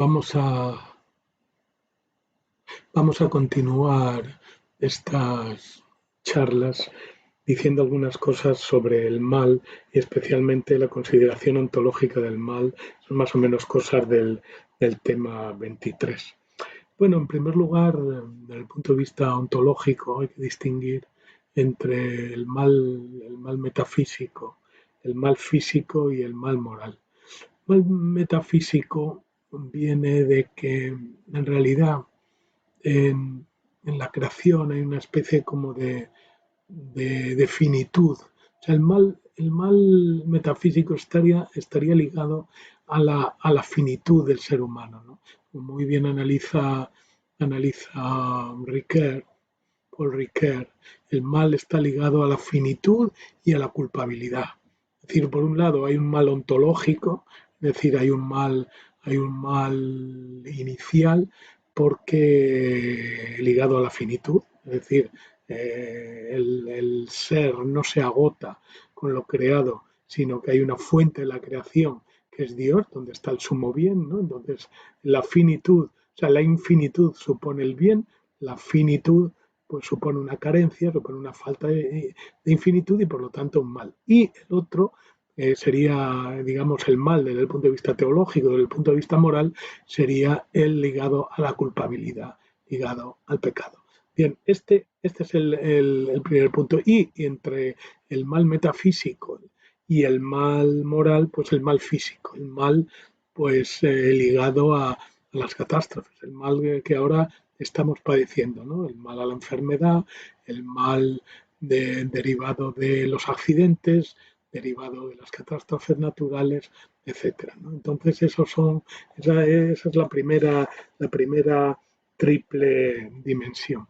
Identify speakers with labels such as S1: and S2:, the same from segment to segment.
S1: Vamos a, vamos a continuar estas charlas diciendo algunas cosas sobre el mal y especialmente la consideración ontológica del mal. Son más o menos cosas del tema 23. Bueno, en primer lugar, desde el punto de vista ontológico hay que distinguir entre el mal metafísico, el mal físico y el mal moral. El mal metafísico viene de que en realidad en la creación hay una especie como de finitud. O sea, el mal metafísico estaría ligado a la finitud del ser humano, ¿no? Como muy bien analiza Ricoeur, Paul Ricoeur, el mal está ligado a la finitud y a la culpabilidad. Es decir, por un lado hay un mal ontológico, es decir, hay un mal inicial porque ligado a la finitud, es decir, el ser no se agota con lo creado, sino que hay una fuente de la creación que es Dios, donde está el sumo bien, ¿no? Entonces, la finitud, o sea, la infinitud supone el bien, la finitud pues supone una carencia, supone una falta de infinitud y por lo tanto un mal. Y el otro sería, digamos, el mal desde el punto de vista teológico, desde el punto de vista moral, sería el ligado a la culpabilidad, ligado al pecado. Bien, este es el primer punto. Y entre el mal metafísico y el mal moral, pues el mal físico, el mal pues ligado a las catástrofes, el mal que ahora estamos padeciendo, ¿no? El mal a la enfermedad, el mal derivado de los accidentes, derivado de las catástrofes naturales, etcétera, ¿no? Entonces esa es la primera triple dimensión.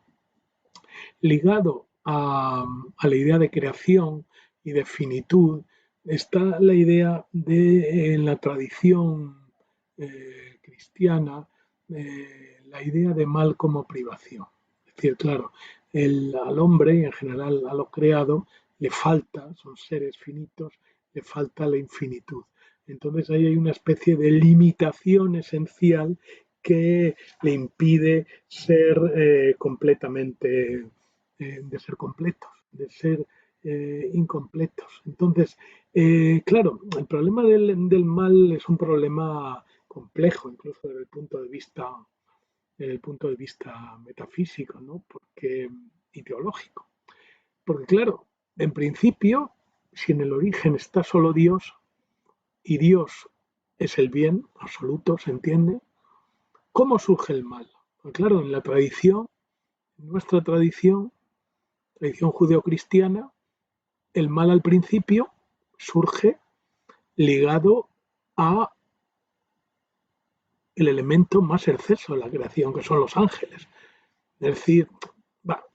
S1: Ligado a la idea de creación y de finitud está la idea de en la tradición cristiana la idea de mal como privación. Es decir, claro, al hombre y en general a lo creado le falta, son seres finitos, le falta la infinitud. Entonces ahí hay una especie de limitación esencial que le impide ser completamente, de ser completos, de ser incompletos. Entonces, claro, el problema del mal es un problema complejo, incluso desde el punto de vista metafísico, ¿no? Y teológico. Porque, claro, en principio, si en el origen está solo Dios y Dios es el bien absoluto, ¿se entiende? ¿Cómo surge el mal? Pues claro, en la tradición, en nuestra tradición judeocristiana, el mal al principio surge ligado a el elemento más exceso de la creación, que son los ángeles. Es decir,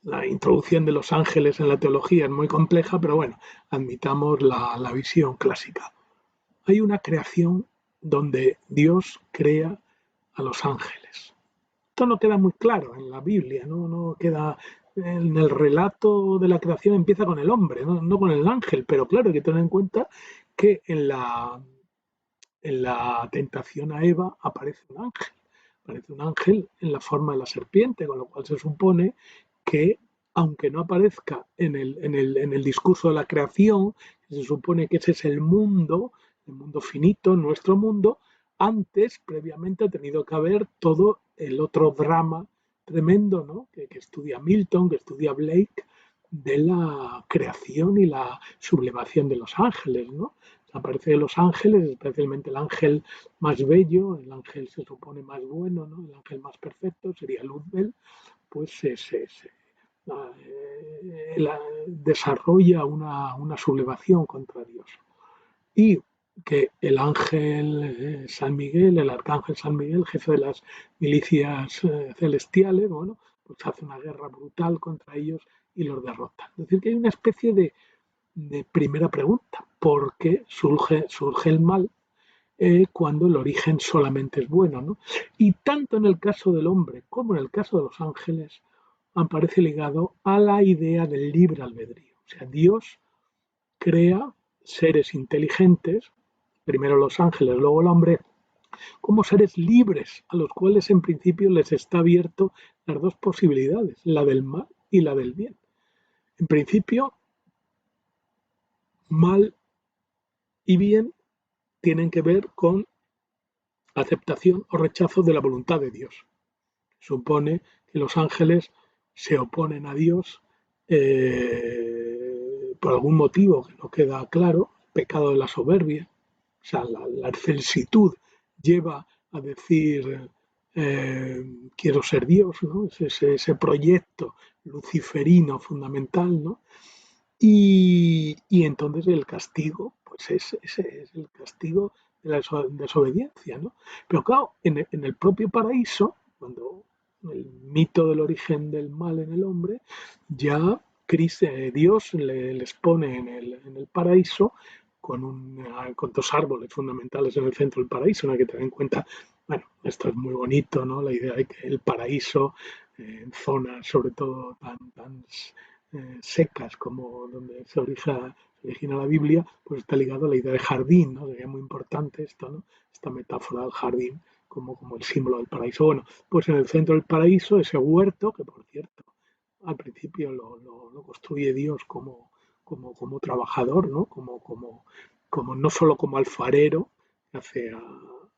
S1: la introducción de los ángeles en la teología es muy compleja, pero bueno, admitamos la visión clásica. Hay una creación donde Dios crea a los ángeles. Esto no queda muy claro en la Biblia, no queda en el relato de la creación empieza con el hombre, no con el ángel, pero claro, hay que tener en cuenta que en la tentación a Eva aparece un ángel en la forma de la serpiente, con lo cual se supone que aunque no aparezca en el discurso de la creación, se supone que ese es el mundo finito, nuestro mundo, antes, previamente, ha tenido que haber todo el otro drama tremendo, ¿no? Que estudia Milton, que estudia Blake, de la creación y la sublevación de los ángeles, ¿no? Aparece de los ángeles, especialmente el ángel más bello, el ángel se supone más bueno, ¿no? El ángel más perfecto sería Luzbel, pues desarrolla una sublevación contra Dios. Y que el ángel San Miguel, el arcángel San Miguel, jefe de las milicias celestiales, bueno, pues hace una guerra brutal contra ellos y los derrota. Es decir, que hay una especie de primera pregunta, ¿por qué surge el mal cuando el origen solamente es bueno? ¿No? Y tanto en el caso del hombre como en el caso de los ángeles aparece ligado a la idea del libre albedrío. O sea, Dios crea seres inteligentes, primero los ángeles, luego el hombre, como seres libres, a los cuales en principio les está abierto las dos posibilidades, la del mal y la del bien. En principio, mal y bien tienen que ver con aceptación o rechazo de la voluntad de Dios. Supone que los ángeles se oponen a Dios por algún motivo que no queda claro, pecado de la soberbia, o sea, la excelsitud lleva a decir quiero ser Dios, ¿no? Ese proyecto luciferino fundamental, ¿no? Y entonces el castigo, pues ese es el castigo de la desobediencia, ¿no? Pero claro, en el propio paraíso, cuando el mito del origen del mal en el hombre, ya Dios les pone en el paraíso con dos árboles fundamentales en el centro del paraíso, no hay que tener en cuenta, bueno, esto es muy bonito, ¿no? La idea de que el paraíso, en zonas sobre todo tan secas como donde origina la Biblia, pues está ligado a la idea de jardín, ¿no? Sería muy importante esto, ¿no? Esta metáfora del jardín como el símbolo del paraíso. Bueno, pues en el centro del paraíso, ese huerto, que por cierto, al principio lo construye Dios como trabajador, ¿no? Como no solo como alfarero, que hace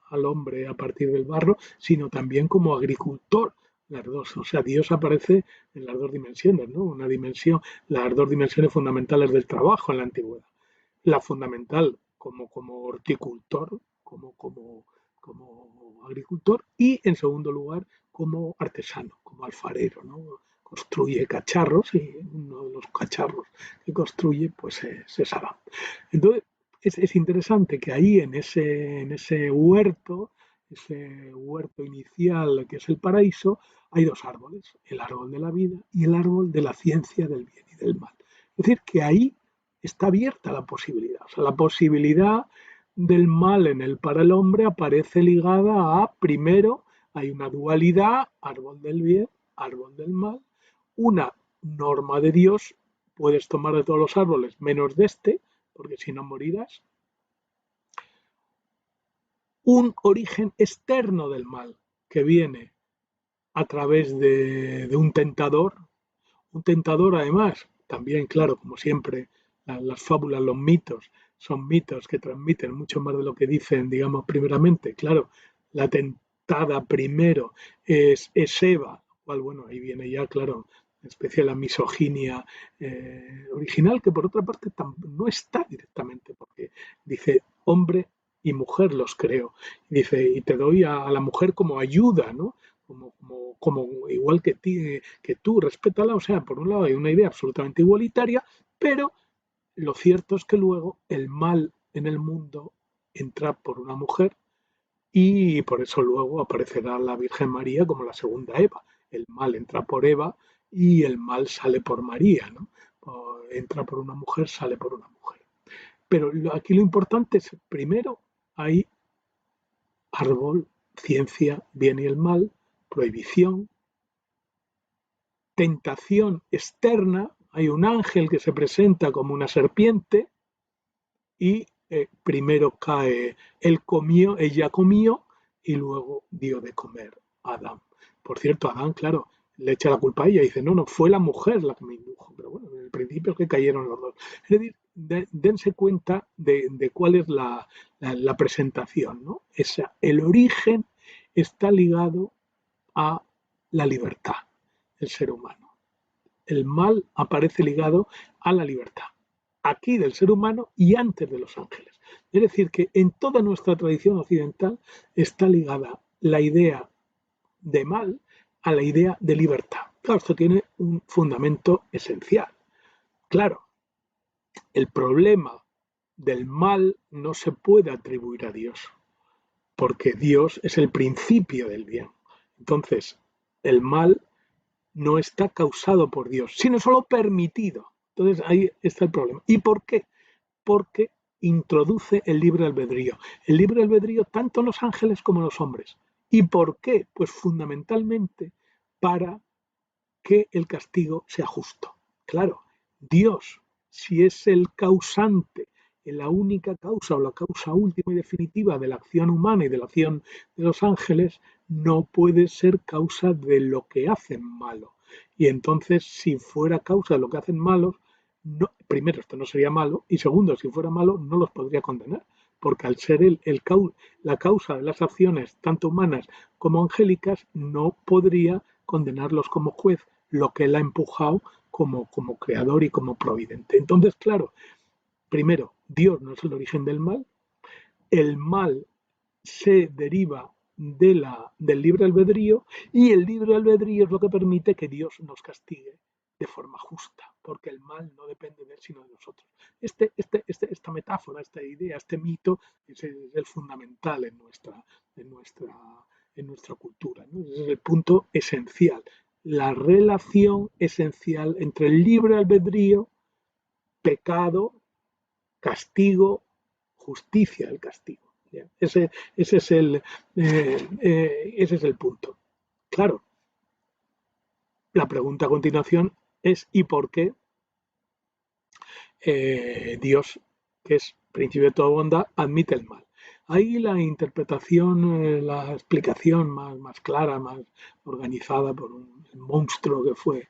S1: al hombre a partir del barro, sino también como agricultor, las dos. O sea, Dios aparece en las dos dimensiones, ¿no? Una dimensión, las dos dimensiones fundamentales del trabajo en la antigüedad. La fundamental como horticultor, como agricultor y en segundo lugar como artesano, como alfarero, ¿no? Construye cacharros y uno de los cacharros que construye pues es Adán. Entonces es interesante que ahí en ese huerto inicial que es el paraíso, hay dos árboles, el árbol de la vida y el árbol de la ciencia del bien y del mal. Es decir, que ahí está abierta la posibilidad. O sea, la posibilidad del mal para el hombre aparece ligada a, primero, hay una dualidad, árbol del bien, árbol del mal, una norma de Dios, puedes tomar de todos los árboles menos de este, porque si no morirás, un origen externo del mal que viene a través de un tentador además, también claro, como siempre, las fábulas, los mitos, son mitos que transmiten mucho más de lo que dicen, digamos, primeramente, claro, la tentada primero es Eva, cual, bueno, ahí viene ya, claro, en especial la misoginia original, que por otra parte no está directamente, porque dice hombre y mujer los creo. Dice, y te doy a la mujer como ayuda, ¿no? Como igual que tú, respétala. O sea, por un lado hay una idea absolutamente igualitaria, pero lo cierto es que luego el mal en el mundo entra por una mujer y por eso luego aparecerá la Virgen María como la segunda Eva. El mal entra por Eva y el mal sale por María, ¿no? Entra por una mujer, sale por una mujer. Pero aquí lo importante es, primero, hay árbol, ciencia, bien y el mal, prohibición, tentación externa, hay un ángel que se presenta como una serpiente y primero cae, ella comió y luego dio de comer a Adán. Por cierto, Adán, claro, le echa la culpa a ella y dice, no, no, fue la mujer la que me indujo, pero bueno, en el principio es que cayeron los dos. Es decir, dense cuenta de cuál es la presentación, ¿no? El origen está ligado a la libertad del ser humano. El mal aparece ligado a la libertad, aquí del ser humano y antes de los ángeles. Es decir, que en toda nuestra tradición occidental está ligada la idea de mal a la idea de libertad. Claro, esto tiene un fundamento esencial. Claro, el problema del mal no se puede atribuir a Dios, porque Dios es el principio del bien. Entonces, el mal no está causado por Dios, sino solo permitido. Entonces ahí está el problema. ¿Y por qué? Porque introduce el libre albedrío. El libre albedrío tanto en los ángeles como en los hombres. ¿Y por qué? Pues fundamentalmente para que el castigo sea justo. Claro, Dios, si es el causante la única causa o la causa última y definitiva de la acción humana y de la acción de los ángeles, no puede ser causa de lo que hacen malo. Y entonces, si fuera causa de lo que hacen malos, no, primero, esto no sería malo, y segundo, si fuera malo, no los podría condenar, porque al ser la causa de las acciones, tanto humanas como angélicas, no podría condenarlos como juez, lo que él ha empujado como creador y como providente. Entonces, claro, primero, Dios no es el origen del mal, el mal se deriva del libre albedrío, y el libre albedrío es lo que permite que Dios nos castigue de forma justa, porque el mal no depende de él sino de nosotros. Esta metáfora, esta idea, este mito es el fundamental en nuestra cultura, ¿no? Ese es el punto esencial, la relación esencial entre el libre albedrío, pecado, castigo, justicia del castigo. Ese es el punto. Claro, la pregunta a continuación es ¿y por qué Dios, que es principio de toda bondad, admite el mal? Ahí la interpretación, la explicación más clara, más organizada por un monstruo que fue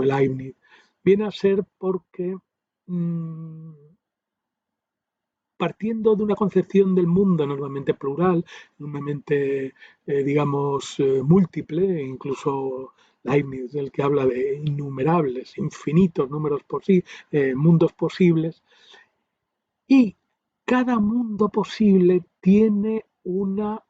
S1: Leibniz, viene a ser porque partiendo de una concepción del mundo enormemente plural, enormemente, digamos, múltiple, incluso Leibniz, el que habla de innumerables, infinitos mundos posibles, y cada mundo posible tiene una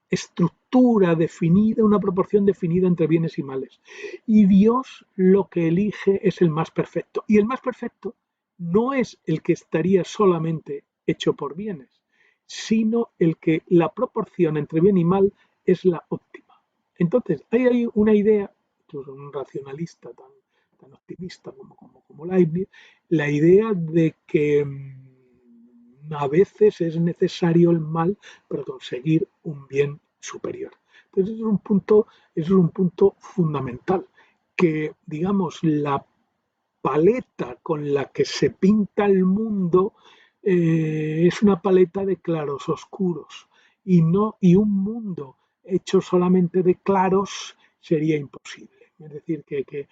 S1: estructura definida, una proporción definida entre bienes y males. Y Dios lo que elige es el más perfecto. Y el más perfecto no es el que estaría solamente hecho por bienes, sino el que la proporción entre bien y mal es la óptima. Entonces, hay una idea, incluso un racionalista tan optimista como Leibniz, la idea de que a veces es necesario el mal para conseguir un bien superior. Entonces, es un punto fundamental, que, digamos, la paleta con la que se pinta el mundo es una paleta de claros oscuros, y un mundo hecho solamente de claros sería imposible. Es decir, que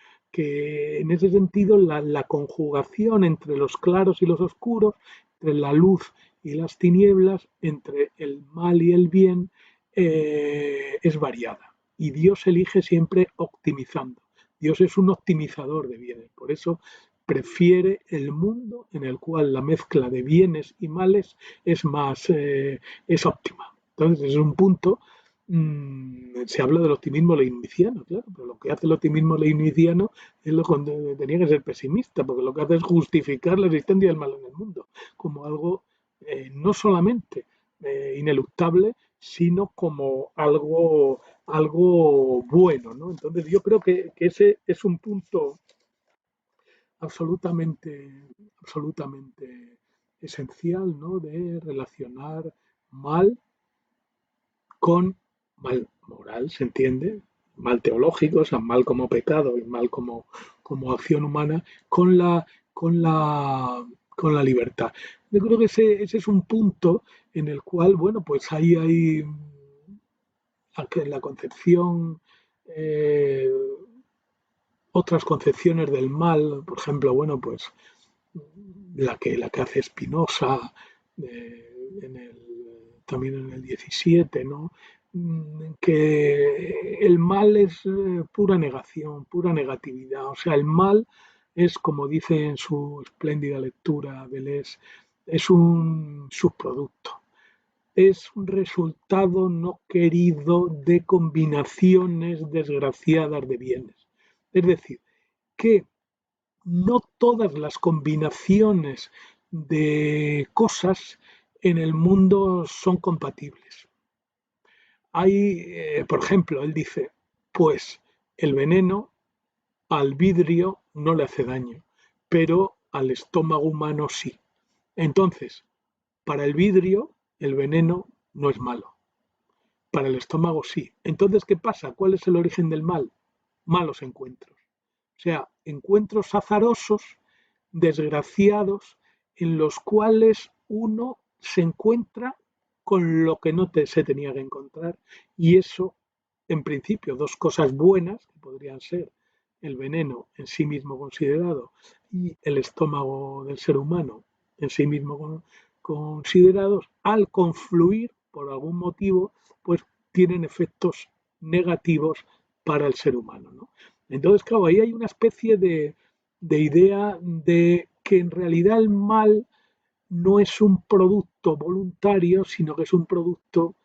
S1: en ese sentido la conjugación entre los claros y los oscuros, entre la luz y las tinieblas, entre el mal y el bien, es variada. Y Dios elige siempre optimizando. Dios es un optimizador de bienes, por eso prefiere el mundo en el cual la mezcla de bienes y males es óptima. Entonces es un punto, se habla del optimismo leibniziano, claro, pero lo que hace el optimismo leibniziano es lo que tenía que ser pesimista, porque lo que hace es justificar la existencia del mal en el mundo como algo no solamente ineluctable, sino como algo bueno, ¿no? Entonces yo creo que ese es un punto absolutamente esencial, ¿no? De relacionar mal con mal moral, ¿se entiende? Mal teológico, o sea, mal como pecado y mal como acción humana, con la, con la libertad. Yo creo que ese es un punto en el cual, bueno, pues ahí hay la concepción, eh, otras concepciones del mal, por ejemplo, bueno, pues la que hace Spinoza también en el 17, ¿no? Que el mal es pura negación, pura negatividad. O sea, el mal es, como dice en su espléndida lectura Deleuze, es un subproducto, es un resultado no querido de combinaciones desgraciadas de bienes. Es decir, que no todas las combinaciones de cosas en el mundo son compatibles. Por ejemplo, él dice, pues el veneno al vidrio no le hace daño, pero al estómago humano sí. Entonces, para el vidrio, el veneno no es malo. Para el estómago sí. Entonces, ¿qué pasa? ¿Cuál es el origen del mal? Malos encuentros. O sea, encuentros azarosos, desgraciados, en los cuales uno se encuentra con lo que no se tenía que encontrar. Y eso, en principio, dos cosas buenas, que podrían ser el veneno en sí mismo considerado y el estómago del ser humano en sí mismo considerados, al confluir por algún motivo, pues tienen efectos negativos para el ser humano, ¿no? Entonces, claro, ahí hay una especie de idea de que en realidad el mal no es un producto voluntario, sino que es un producto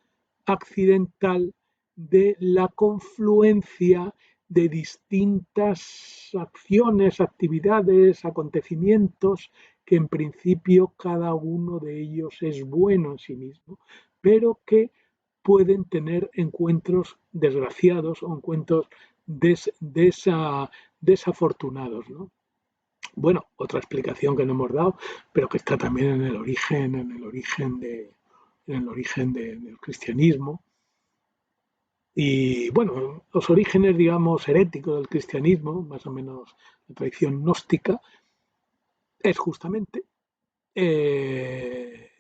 S1: accidental de la confluencia de distintas acciones, actividades, acontecimientos, que en principio cada uno de ellos es bueno en sí mismo, pero que pueden tener encuentros desgraciados o encuentros desafortunados, ¿no? Bueno, otra explicación que no hemos dado, pero que está también del cristianismo. Y bueno, los orígenes, digamos, heréticos del cristianismo, más o menos la tradición gnóstica, es justamente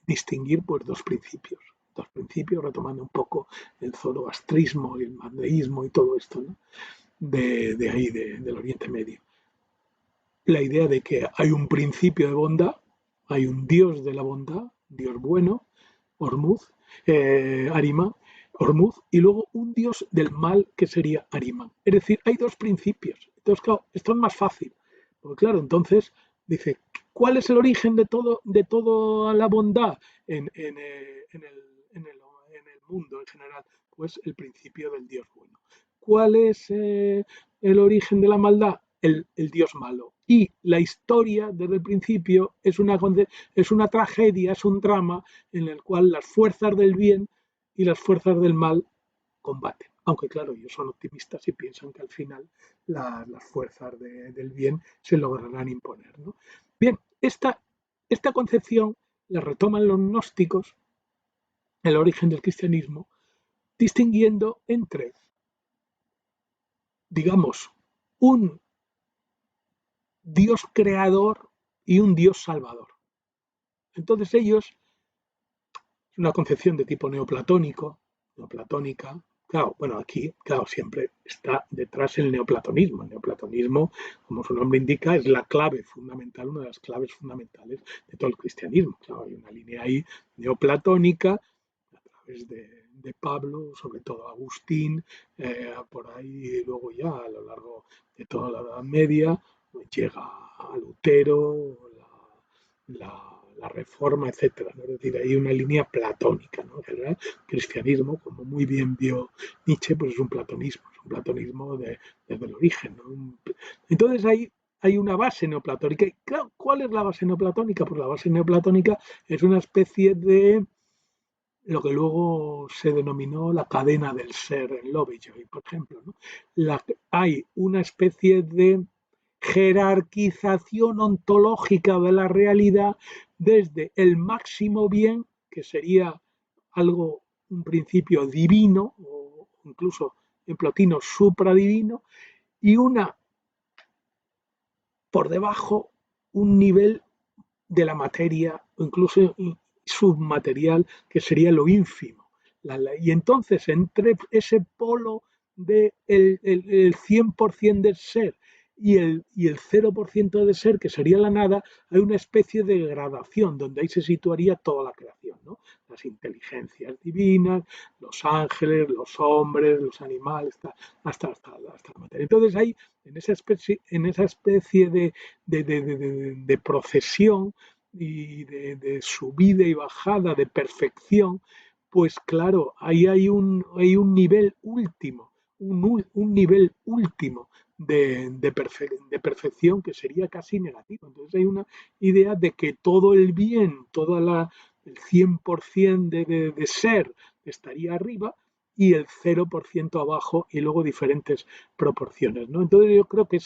S1: distinguir pues dos principios, retomando un poco el zoroastrismo y el mandeísmo y todo esto, ¿no? de ahí, del Oriente Medio. La idea de que hay un principio de bondad, hay un Dios de la bondad, Dios bueno, Ormuz, Arima, Ormuz, y luego un Dios del mal que sería Arima. Es decir, hay dos principios. Entonces, claro, esto es más fácil. Porque claro, entonces dice, ¿cuál es el origen de toda la bondad en el mundo en general? Pues el principio del Dios bueno. ¿Cuál es el origen de la maldad? El Dios malo. Y la historia, desde el principio, es una tragedia, es un drama en el cual las fuerzas del bien y las fuerzas del mal combaten. Aunque claro, ellos son optimistas y piensan que al final las fuerzas del bien se lograrán imponer, ¿no? Bien, esta concepción la retoman los gnósticos, el origen del cristianismo, distinguiendo entre, digamos, un Dios creador y un Dios salvador. Entonces ellos, es una concepción de tipo neoplatónica, claro, bueno, aquí, claro, siempre está detrás el neoplatonismo. El neoplatonismo, como su nombre indica, es la clave fundamental, una de las claves fundamentales de todo el cristianismo. Claro, hay una línea ahí neoplatónica a través de Pablo, sobre todo Agustín, por ahí luego ya a lo largo de toda la Edad Media, pues llega a Lutero, la Reforma, etcétera, ¿no? Es decir, hay una línea platónica, ¿no? El cristianismo, como muy bien vio Nietzsche, pues es un platonismo desde el origen, ¿no? Entonces hay una base neoplatónica. Y claro, ¿cuál es la base neoplatónica? Pues la base neoplatónica es una especie de lo que luego se denominó la cadena del ser en Lovejoy, por ejemplo, ¿no? Hay una especie de jerarquización ontológica de la realidad desde el máximo bien, que sería algo, un principio divino, o incluso en platino supradivino, y una por debajo, un nivel de la materia, o incluso submaterial, que sería lo ínfimo. Y entonces, entre ese polo del de el 100% del ser y el 0% de ser, que sería la nada, hay una especie de gradación donde ahí se situaría toda la creación, ¿no? Las inteligencias divinas, los ángeles, los hombres, los animales, hasta la materia. Entonces hay en esa especie de procesión y de subida y bajada, de perfección, pues claro, ahí hay un nivel último, un nivel último de perfección que sería casi negativo. Entonces hay una idea de que todo el bien, el 100% de ser estaría arriba y el 0% abajo y luego diferentes proporciones, ¿no? Entonces yo creo que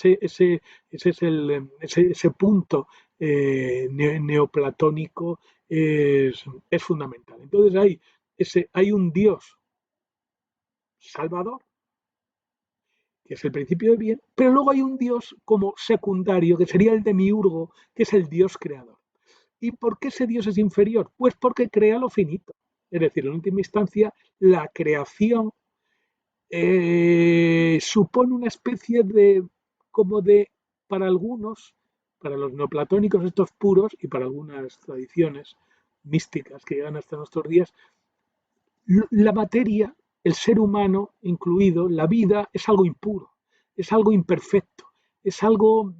S1: ese punto neoplatónico es fundamental. Entonces hay un Dios salvador, que es el principio del bien, pero luego hay un Dios como secundario, que sería el demiurgo, que es el Dios creador. ¿Y por qué ese Dios es inferior? Pues porque crea lo finito. Es decir, en última instancia, la creación supone una especie de, como de, para algunos, para los neoplatónicos estos puros y para algunas tradiciones místicas que llegan hasta nuestros días, la materia, el ser humano incluido, la vida, es algo impuro, es algo imperfecto, es algo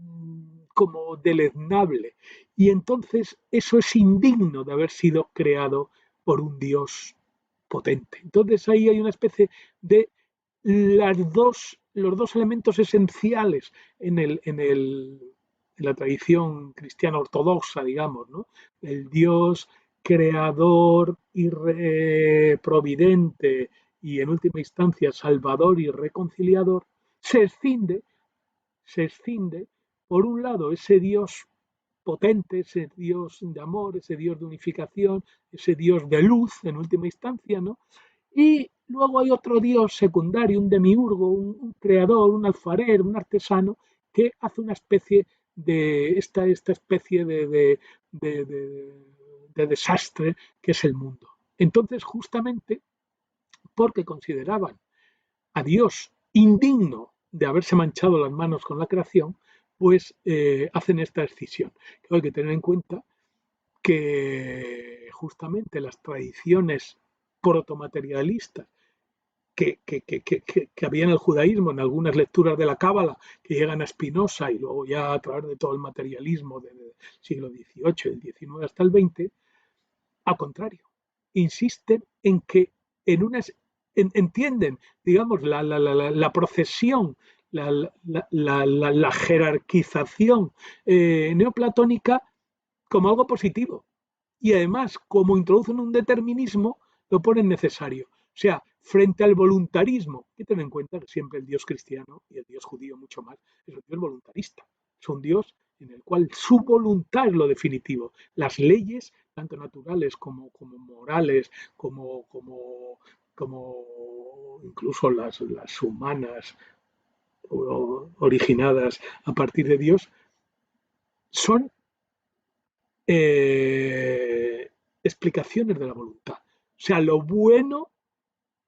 S1: como deleznable. Y entonces eso es indigno de haber sido creado por un Dios potente. Entonces ahí hay una especie de los dos elementos esenciales en la tradición cristiana ortodoxa, digamos, ¿no? El Dios creador y providente y en última instancia salvador y reconciliador, se escinde, se escinde, por un lado, ese Dios potente, ese Dios de amor, ese Dios de unificación, ese Dios de luz en última instancia, ¿no? Y luego hay otro Dios secundario, un demiurgo, un creador, un alfarero, un artesano, que hace una especie de esta especie de desastre que es el mundo. Entonces, justamente porque consideraban a Dios indigno de haberse manchado las manos con la creación, pues hacen esta escisión. Hay que tener en cuenta que justamente las tradiciones protomaterialistas que había en el judaísmo, en algunas lecturas de la Cábala, que llegan a Spinoza y luego ya a través de todo el materialismo del siglo XVIII, del XIX hasta el XX, al contrario, insisten en que en unas entienden, digamos, la procesión, la jerarquización neoplatónica como algo positivo. Y además, como introducen un determinismo, lo ponen necesario. O sea, frente al voluntarismo, hay que tener en cuenta que siempre el Dios cristiano y el Dios judío mucho más es un Dios voluntarista. Es un Dios en el cual su voluntad es lo definitivo. Las leyes, tanto naturales como morales, como incluso las humanas originadas a partir de Dios, son explicaciones de la voluntad. O sea, lo bueno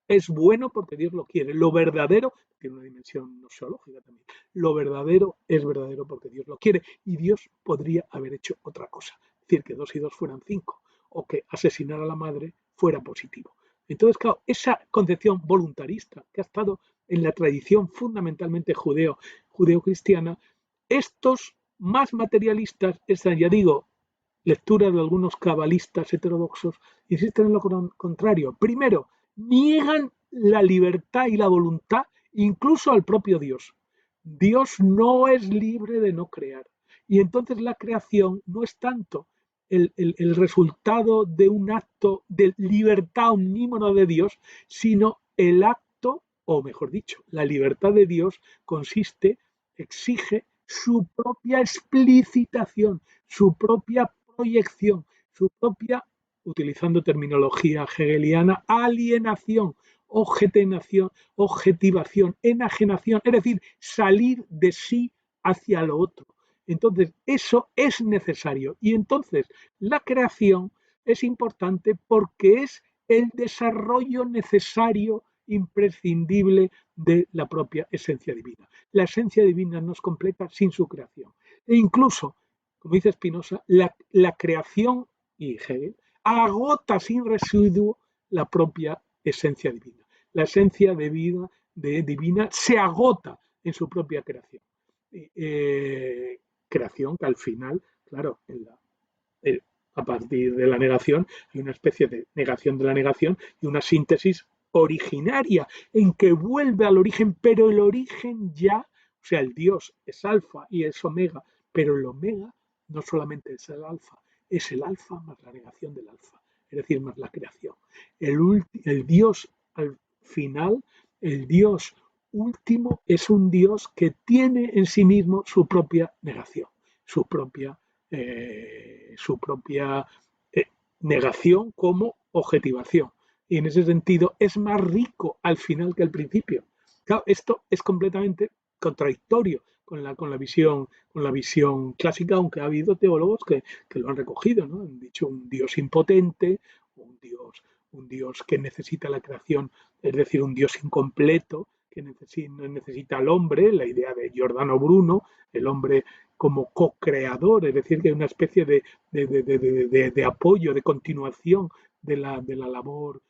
S1: es bueno porque Dios lo quiere. Lo verdadero tiene una dimensión nosológica también. Lo verdadero es verdadero porque Dios lo quiere. Y Dios podría haber hecho otra cosa. Es decir, que 2 y 2 fueran 5. O que asesinar a la madre fuera positivo. Entonces, claro, esa concepción voluntarista que ha estado en la tradición fundamentalmente judeo-cristiana, estos más materialistas, esta, ya digo, lectura de algunos cabalistas heterodoxos, insisten en lo contrario. Primero, niegan la libertad y la voluntad incluso al propio Dios. Dios no es libre de no crear. Y entonces la creación no es tanto el resultado de un acto de libertad omnímoda de Dios, sino el acto, o mejor dicho, la libertad de Dios consiste, exige su propia explicitación, su propia proyección, su propia, utilizando terminología hegeliana, alienación, objetivación, enajenación, es decir, salir de sí hacia lo otro. Entonces, eso es necesario. Y entonces, la creación es importante porque es el desarrollo necesario, imprescindible de la propia esencia divina. La esencia divina no es completa sin su creación. E incluso, como dice Spinoza, la creación, y Hegel, agota sin residuo la propia esencia divina. La esencia divina se agota en su propia creación. Creación que al final, claro, a partir de la negación hay una especie de negación de la negación y una síntesis originaria en que vuelve al origen, pero el origen ya, o sea, el Dios es alfa y es omega, pero el omega no solamente es el alfa más la negación del alfa, es decir, más la creación. El Dios al final, el Dios último, es un Dios que tiene en sí mismo su propia negación, su propia negación como objetivación. Y en ese sentido es más rico al final que al principio. Claro, esto es completamente contradictorio con la visión clásica, aunque ha habido teólogos que lo han recogido, ¿no? Han dicho un Dios impotente, un Dios, un Dios que necesita la creación, es decir, un Dios incompleto, que necesita al hombre, la idea de Giordano Bruno, el hombre como co-creador, es decir, que hay una especie de apoyo, de continuación de la labor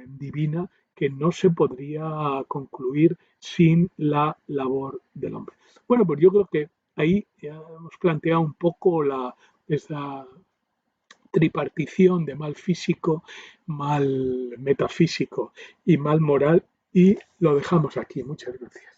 S1: divina que no se podría concluir sin la labor del hombre. Bueno, pues yo creo que ahí ya hemos planteado un poco esa tripartición de mal físico, mal metafísico y mal moral y lo dejamos aquí. Muchas gracias.